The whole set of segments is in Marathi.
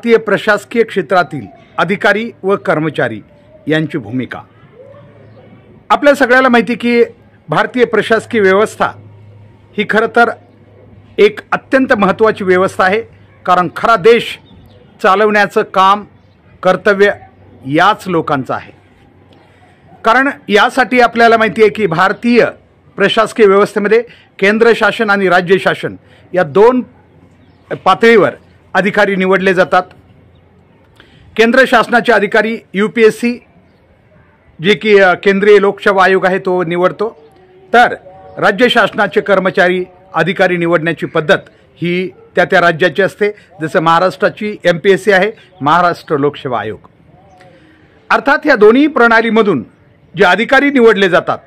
भारतीय प्रशासकीय क्षेत्रातील अधिकारी व कर्मचारी यांची भूमिका। आपल्या सगळ्याला माहिती की भारतीय प्रशासकीय व्यवस्था ही खरं तर एक अत्यंत महत्त्वाची व्यवस्था आहे, कारण खरा देश चालवण्याचं काम कर्तव्य याच लोकांचं आहे। कारण यासाठी आपल्याला माहिती आहे की भारतीय प्रशासकीय व्यवस्थेमध्ये केंद्र शासन आणि राज्य शासन या दोन पातळीवर अधिकारी निवडले जातात। केंद्र शासनाचे अधिकारी UPSC जे की केंद्रीय लोकसेवा आयोग आहे तो निवडतो, तर राज्य शासनाचे कर्मचारी अधिकारी निवडण्याची पद्धत ही त्या त्या राज्याची असते। जसं महाराष्ट्राची MPSC आहे, महाराष्ट्र लोकसेवा आयोग। अर्थात या दोन्ही प्रणालीमधून जे अधिकारी निवडले जातात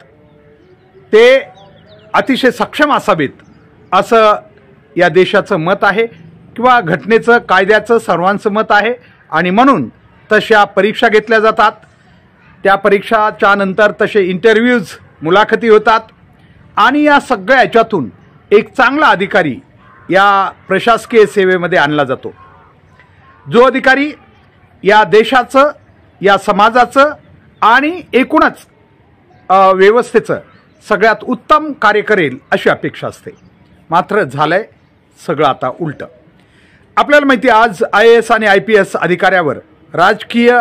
ते अतिशय सक्षम असावेत असं या देशाचं मत आहे किंवा घटनेचं कायद्याचं सर्वांचं मत आहे, आणि म्हणून तशा परीक्षा घेतल्या जातात। त्या परीक्षाच्या नंतर तसे इंटरव्ह्यूज मुलाखती होतात आणि या सगळ्या याच्यातून एक चांगला अधिकारी या प्रशासकीय सेवेमध्ये आणला जातो, जो अधिकारी या देशाचं या समाजाचं आणि एकूणच व्यवस्थेचं सगळ्यात उत्तम कार्य करेल अशी अपेक्षा असते। मात्र झालंय सगळं आता उलटं। आपल्याला माहिती आहे आज IAS आणि IPS अधिकाऱ्यावर राजकीय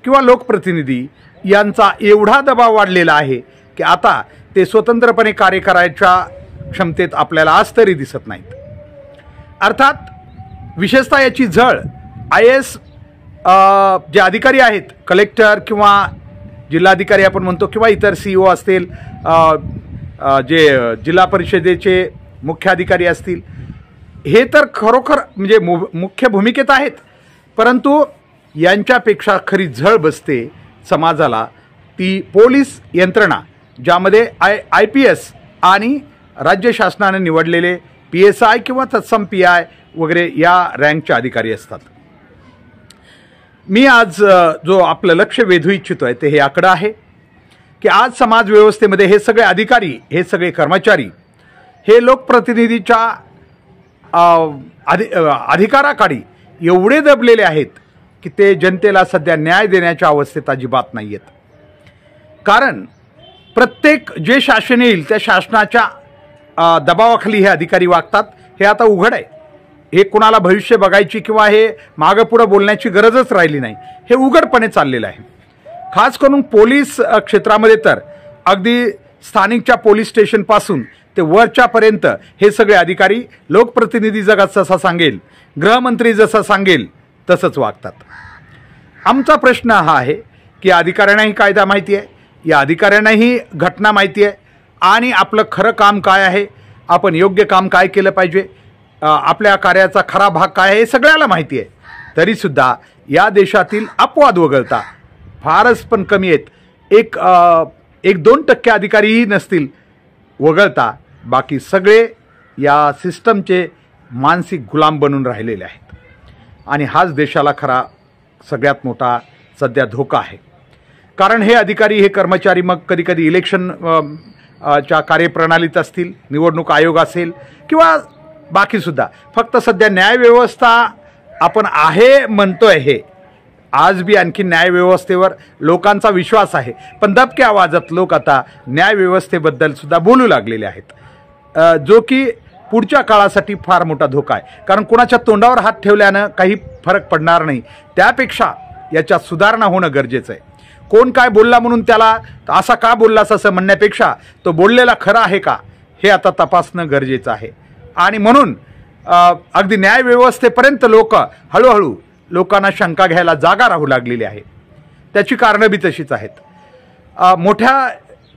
किंवा लोकप्रतिनिधी यांचा एवढा दबाव वाढलेला आहे की आता ते स्वतंत्रपणे कार्य करायच्या क्षमतेत आपल्याला आज तरी दिसत नाहीत। अर्थात विशेषतः याची झळ IAS जे अधिकारी आहेत, कलेक्टर किंवा जिल्हाधिकारी आपण म्हणतो किंवा इतर CEO असतील, जे जिल्हा परिषदेचे मुख्य अधिकारी असतील, हे तर खरोखर म्हणजे मुख्य भूमिकेत आहेत, परंतु यांच्यापेक्षा खरी झळ बसते समाजाला ती पोलीस यंत्रणा, ज्यामध्ये IPS आणि राज्य शासनाने निवडलेले PSI किंवा तत्सम PI वगैरे या रँकचे अधिकारी असतात। मी आज जो आपलं लक्ष वेधू इच्छितो आहे ते हे आकडा आहे की आज समाज व्यवस्थेमध्ये हे सगळे अधिकारी, हे सगळे कर्मचारी हे लोकप्रतिनिधीच्या अधिकाराखाली एवढे दबलेले आहेत की ते जनतेला सध्या न्याय देण्याच्या अवस्थेत अजिबात नाही आहेत। कारण प्रत्येक जे शासन येईल त्या शासनाच्या दबावाखाली हे अधिकारी वागतात, हे आता उघड आहे। हे कुणाला भविष्य बघायची किंवा हे मागं पुढं बोलण्याची गरजच राहिली नाही, हे उघडपणे चाललेलं आहे। खास करून पोलीस क्षेत्रामध्ये तर अगदी स्थानिकच्या पोलीस स्टेशनपासून ते वरच्यापर्यंत हे सगळे अधिकारी लोकप्रतिनिधी जगात जसा सांगेल, गृहमंत्री जसं सांगेल तसंच वागतात। आमचा प्रश्न हा आहे की अधिकाऱ्यांनाही कायदा माहिती आहे, या अधिकाऱ्यांनाही घटना माहिती आहे आणि आपलं खरं काम काय आहे, आपण योग्य काम काय केलं पाहिजे, आपल्या कार्याचा खरा भाग काय आहे हे सगळ्याला माहिती आहे, तरीसुद्धा या देशातील अपवाद वगळता फारच पण कमी आहेत। 1-2% अधिकारीही नसतील वगळता बाकी सगळे या सिस्टमचे मानसिक गुलाम बनून राहिलेले आहेत, आणि हाच देशाला खरा सगळ्यात मोठा सध्या धोका आहे। कारण हे अधिकारी, हे कर्मचारी मग कधीकधी इलेक्शन च्या कार्यप्रणालीत असतील, निवडणूक आयोग असेल किंवा बाकीसुद्धा, फक्त सध्या न्यायव्यवस्था आपण आहे म्हणतोय, हे आज बी आणखी न्यायव्यवस्थेवर लोकांचा विश्वास आहे, पण दबक्या आवाजात लोक आता न्यायव्यवस्थेबद्दल सुद्धा बोलू लागलेले आहेत, जो की पुढच्या काळासाठी फार मोठा धोका आहे। कारण कुणाच्या तोंडावर हात ठेवल्यानं काही फरक पडणार नाही, त्यापेक्षा याच्यात सुधारणा होणं गरजेचं आहे। कोण काय बोलला म्हणून त्याला असा का बोललास असं म्हणण्यापेक्षा तो बोललेला खरा आहे का हे आता तपासणं गरजेचं आहे। आणि म्हणून अगदी न्यायव्यवस्थेपर्यंत लोक हळूहळू लोकांना शंका घ्यायला जागा राहू लागलेली आहे। त्याची कारणं बी तशीच आहेत। मोठ्या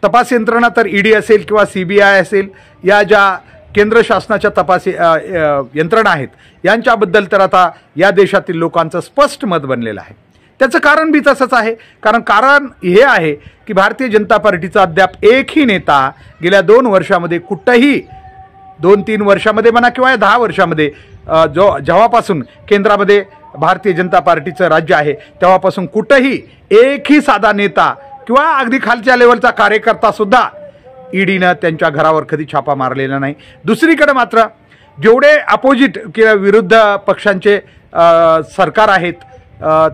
तपास यंत्रणा तर ED असेल किंवा CBI असेल, या ज्या केंद्र शासनाच्या तपास यंत्रणा आहेत यांच्याबद्दल तर आता या देशातील लोकांचं स्पष्ट मत बनलेलं आहे। त्याचं कारण बी तसंच आहे, कारण हे आहे की भारतीय जनता पार्टीचा अद्याप एकही नेता गेल्या 2 वर्षामध्ये कुठंही, 2-3 वर्षामध्ये म्हणा किंवा 10 वर्षामध्ये जेव्हापासून केंद्रामध्ये भारतीय जनता पार्टीचं राज्य आहे तेव्हापासून कुठंही एकही साधा नेता किंवा अगदी खालच्या लेवलचा कार्यकर्ता सुद्धा ईडीनं त्यांच्या घरावर कधी छापा मारलेला नाही। दुसरीकडे मात्र जेवढे अपोजिट किंवा विरुद्ध पक्षांचे सरकार आहेत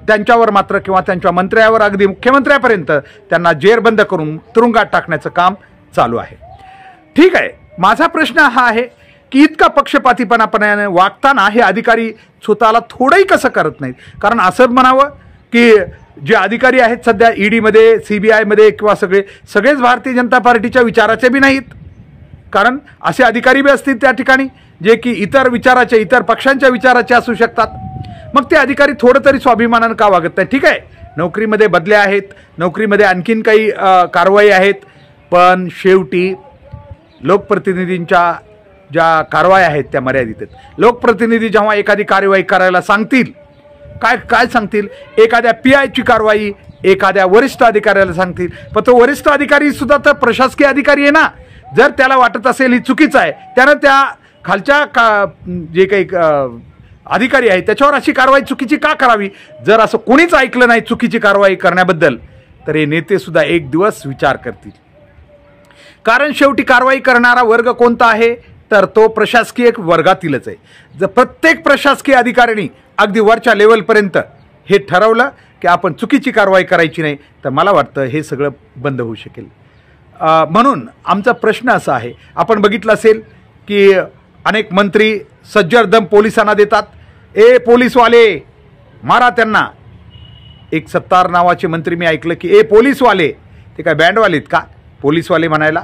त्यांच्यावर मात्र किंवा त्यांच्या मंत्र्यावर अगदी मुख्यमंत्र्यापर्यंत त्यांना जेरबंद करून तुरुंगात टाकण्याचं काम चालू आहे. ठीक आहे, माझा प्रश्न हा आहे की इतका पक्षपातीपणापणाने वागताना हे अधिकारी स्वतःला थोडंही कसं करत नाहीत. कारण असं म्हणावं की जे अधिकारी आहेत सध्या ईडीमध्ये, CBIमध्ये किंवा सगळेच भारतीय जनता पार्टीच्या विचाराचे बी नाहीत. कारण असे अधिकारी बी असतील त्या ठिकाणी जे की इतर विचाराचे, इतर पक्षांच्या विचाराचे असू शकतात. मग ते अधिकारी थोडं तरी स्वाभिमानानं का वागत नाही? ठीक आहे, नोकरीमध्ये बदल्या आहेत, नोकरीमध्ये आणखीन काही कारवाई आहेत, पण शेवटी लोकप्रतिनिधींच्या ज्या कारवाई आहेत त्या मर्यादित आहेत. लोकप्रतिनिधी जेव्हा एखादी कारवाई करायला सांगतील, काय सांगतील? एखाद्या PIची कारवाई एखाद्या वरिष्ठ अधिकाऱ्याला सांगतील, पण तो वरिष्ठ अधिकारी सुद्धा तर प्रशासकीय अधिकारी आहे ना. जर त्याला वाटत असेल ही चुकीचं आहे, त्यानं त्या खालच्या जे काही अधिकारी आहेत त्याच्यावर अशी कारवाई चुकीची का करावी? जर असं कोणीच ऐकलं नाही चुकीची कारवाई करण्याबद्दल, तर हे नेते सुद्धा एक दिवस विचार करतील. कारण शेवटी कारवाई करणारा वर्ग कोणता आहे? तर तो प्रशासकीय वर्गातीलच आहे. जर प्रत्येक प्रशासकीय अधिकाऱ्यांनी अगदी वरच्या लेवलपर्यंत हे ठरवलं की आपण चुकीची कारवाई करायची नाही, तर मला वाटतं हे सगळं बंद होऊ शकेल. म्हणून आमचा प्रश्न असा आहे, आपण बघितलं असेल की अनेक मंत्री सज्जर दम पोलिसांना देतात. ए पोलीसवाले मारा त्यांना. एक सत्तार नावाचे मंत्री मी ऐकलं की ए पोलीसवाले, ते काय बँडवालेत का पोलीसवाले म्हणायला?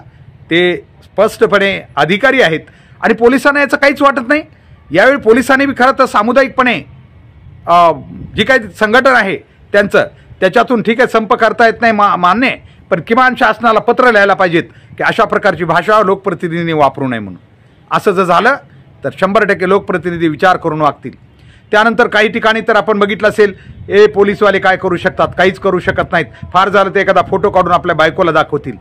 ते स्पष्टपणे अधिकारी आहेत आणि पोलिसांना याचं काहीच वाटत नाही. यावेळी पोलिसांनी बी खरं तर सामुदायिकपणे जी काही संघटन आहे त्याच्यातून ठीक आहे संप करता येत नाही मान्य, पण किमान शासनाला पत्र लिहायला पाहिजेत की अशा प्रकारची भाषा लोकप्रतिनिधींनी वापरू नये म्हणून. असं जर झालं तर 100% लोकप्रतिनिधी विचार करून वागतील. त्यानंतर काही ठिकाणी तर आपण बघितलं असेल, ए पोलीसवाले काय करू शकतात? काहीच करू शकत नाहीत. फार झालं तर एखादा फोटो काढून आपल्या बायकोला दाखवतील.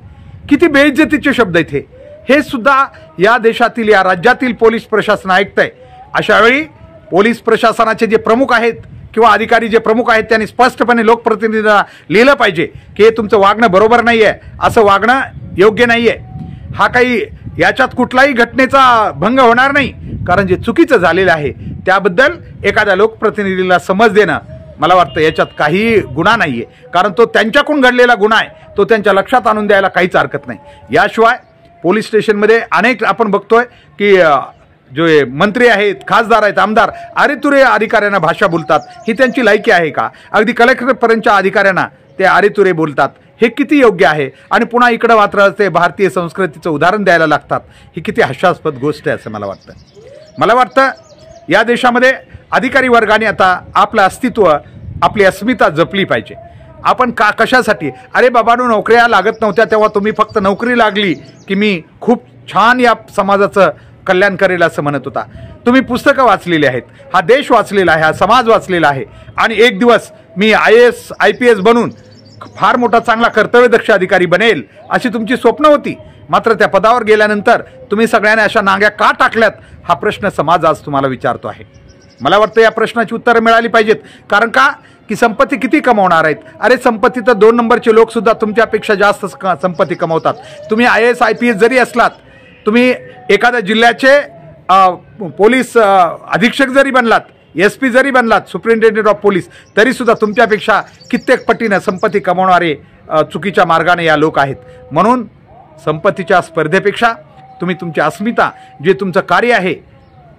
किती बेइज्जतीचे शब्द आहेत हे सुद्धा या देशातील, या राज्यातील पोलीस प्रशासन ऐकतंय. अशा वेळी पोलीस प्रशासनाचे जे प्रमुख आहेत किंवा अधिकारी जे प्रमुख आहेत त्यांनी स्पष्टपणे लोकप्रतिनिधींना लिहिलं पाहिजे की हे तुमचं वागणं बरोबर नाही आहे, असं वागणं योग्य नाही आहे. हा काही याच्यात कुठलाही घटनेचा भंग होणार नाही, कारण जे चुकीचं झालेलं आहे त्याबद्दल एखाद्या लोकप्रतिनिधीला समज देणं, मला वाटतं याच्यात काही गुन्हा नाही आहे. कारण तो त्यांच्याकडून घडलेला गुन्हा आहे, तो त्यांच्या लक्षात आणून द्यायला काहीच हरकत नाही. याशिवाय पोलीस स्टेशनमध्ये अनेक आपण बघतोय की जे मंत्री आहेत, खासदार आहेत, आमदार अरे तुरे अधिकाऱ्यांना भाषा बोलतात. ही त्यांची लायकी आहे का? अगदी कलेक्टरपर्यंतच्या अधिकाऱ्यांना ते अरे तुरे बोलतात. हे किती योग्य आहे? आणि पुन्हा इकडं मात्र ते भारतीय संस्कृतीचं उदाहरण द्यायला लागतात. ही किती हास्यास्पद गोष्ट आहे असं मला वाटतं. मला वाटतं या देशामध्ये अधिकारी वर्गाने आता आपलं अस्तित्व, आपली अस्मिता जपली पाहिजे. आपण कशासाठी? अरे बाबांनो, नोकऱ्या लागत नव्हत्या तेव्हा तुम्ही फक्त नोकरी लागली की मी खूप छान या समाजाचं कल्याण करेल असं म्हणत होता. तुम्ही पुस्तकं वाचलेली आहेत, हा देश वाचलेला आहे, हा समाज वाचलेला आहे, आणि एक दिवस मी IAS IPS बनून फार मोठा चांगला कर्तव्यदक्ष अधिकारी बनेल अशी तुमची स्वप्न होती. मात्र त्या पदावर गेल्यानंतर तुम्ही सगळ्यांना अशा नांग्या का टाकल्यात? हा प्रश्न समाज आज तुम्हाला विचारतो आहे. मला वाटतं या प्रश्नाची उत्तरं मिळाली पाहिजेत. कारण का की संपत्ती किती कमवणार आहेत? अरे संपत्ती तर 2 नंबरचे लोक सुद्धा तुमच्यापेक्षा जास्त संपत्ती कमवतात. तुम्ही IAS IPS जरी असलात, तुम्ही एखाद्या जिल्ह्याचे पोलीस अधीक्षक जरी बनलात, SP जरी बनलात, सुप्रिंटेंडेंट ऑफ पोलीस, तरी सुद्धा तुमच्यापेक्षा कित्येक पटीनं संपत्ती कमवणारे चुकीच्या मार्गाने या लोक आहेत. म्हणून संपत्तीच्या स्पर्धेपेक्षा तुम्ही तुमची अस्मिता, जे तुमचं कार्य आहे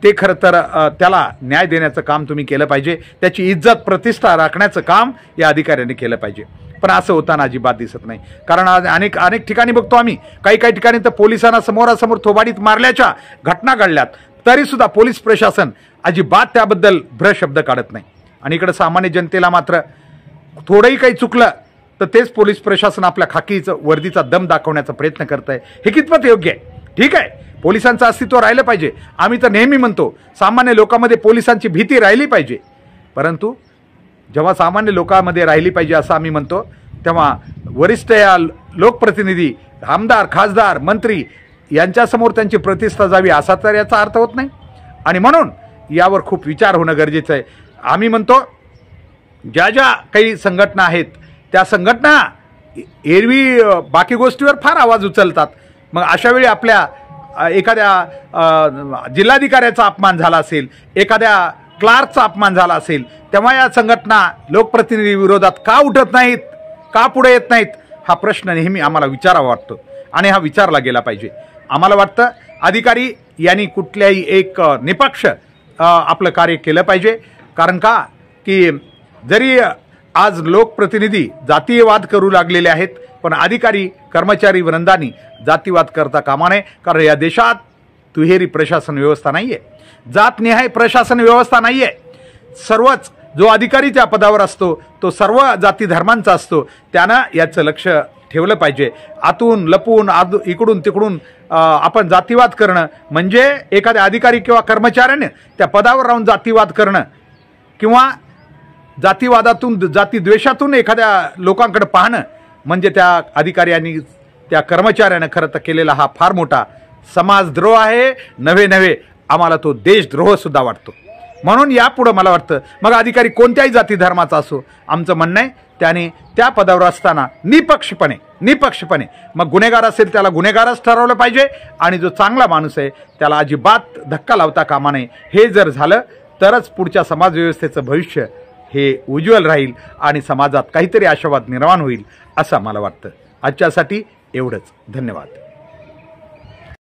ते खरं तर त्याला न्याय देण्याचं काम तुम्ही केलं पाहिजे. त्याची इज्जत प्रतिष्ठा राखण्याचं काम या अधिकाऱ्यांनी केलं पाहिजे. पण असं होताना अजिबात दिसत नाही. कारण आज अनेक ठिकाणी बघतो आम्ही, काही ठिकाणी तर पोलिसांना समोरासमोर थोबाडीत मारल्याच्या घटना घडल्यात, तरी सुद्धा पोलीस प्रशासन अजिबात त्याबद्दल भ्रशब्द काढत नाही. आणि इकडं सामान्य जनतेला मात्र थोडंही काही चुकलं तर तेच पोलीस प्रशासन आपल्या खाकीचं वर्दीचा दम दाखवण्याचा प्रयत्न करत आहे. हे कितपत योग्य आहे? ठीक आहे, पोलिसांचं अस्तित्व राहिलं पाहिजे. आम्ही तर नेहमी म्हणतो सामान्य लोकांमध्ये पोलिसांची भीती राहिली पाहिजे. परंतु जेव्हा सामान्य लोकांमध्ये राहिली पाहिजे असं आम्ही म्हणतो, तेव्हा वरिष्ठ या लोकप्रतिनिधी, आमदार, खासदार, मंत्री यांच्यासमोर त्यांची प्रतिष्ठा जावी असा तर याचा अर्थ होत नाही. आणि म्हणून यावर खूप विचार होणं गरजेचं आहे. आम्ही म्हणतो ज्या काही संघटना आहेत त्या संघटना एरवी बाकी गोष्टीवर फार आवाज उचलतात. मग अशा वेळी आपल्या एखाद्या जिल्हाधिकाऱ्याचा अपमान झाला असेल, एखाद्या क्लार्कचा अपमान झाला असेल तेव्हा या संघटना लोकप्रतिनिधी विरोधात का उठत नाहीत, का पुढे येत नाहीत, हा प्रश्न नेहमी आम्हाला विचारावा वाटतो आणि हा विचारला गेला पाहिजे. आम्हाला वाटतं अधिकारी यांनी कुठल्याही एक निपक्ष आपलं कार्य केलं पाहिजे. कारण का की जरी आज लोकप्रतिनिधी जातीयवाद करू लागलेले आहेत, पण अधिकारी कर्मचारी वृंदांनी जातीवाद करता कामा नये. कारण या देशात दुहेरी प्रशासन व्यवस्था नाही आहे, जातनिहाय प्रशासन व्यवस्था नाही आहे. सर्वच जो अधिकारी त्या पदावर असतो तो सर्व जाती धर्मांचा असतो. त्यानं याचं लक्ष ठेवलं पाहिजे. आतून लपून इकडून तिकडून आपण जातीवाद करणं म्हणजे एखाद्या अधिकारी किंवा कर्मचाऱ्याने त्या पदावर राहून जातीवाद करणं किंवा जातीवादातून जातीद्वेषातून एखाद्या लोकांकडे पाहणं म्हणजे त्या अधिकाऱ्यांनी त्या कर्मचाऱ्यानं खरं तर केलेला हा फार मोठा समाजद्रोह आहे. नव्हे आम्हाला तो देशद्रोह सुद्धा वाटतो. म्हणून यापुढं मला वाटतं मग अधिकारी कोणत्याही जाती धर्माचा असो, आमचं म्हणणं आहे त्याने त्या पदावर असताना निपक्षपणे मग गुन्हेगार असेल त्याला गुन्हेगारच ठरवलं पाहिजे आणि जो चांगला माणूस आहे त्याला अजिबात धक्का लावता कामा नये. हे जर झालं तरच पुढच्या समाजव्यवस्थेचं भविष्य हे उज्ज्वल राहील आणि समाजात काहीतरी आशावाद निर्माण होईल असं मला वाटतं. आजच्यासाठी एवढंच. धन्यवाद.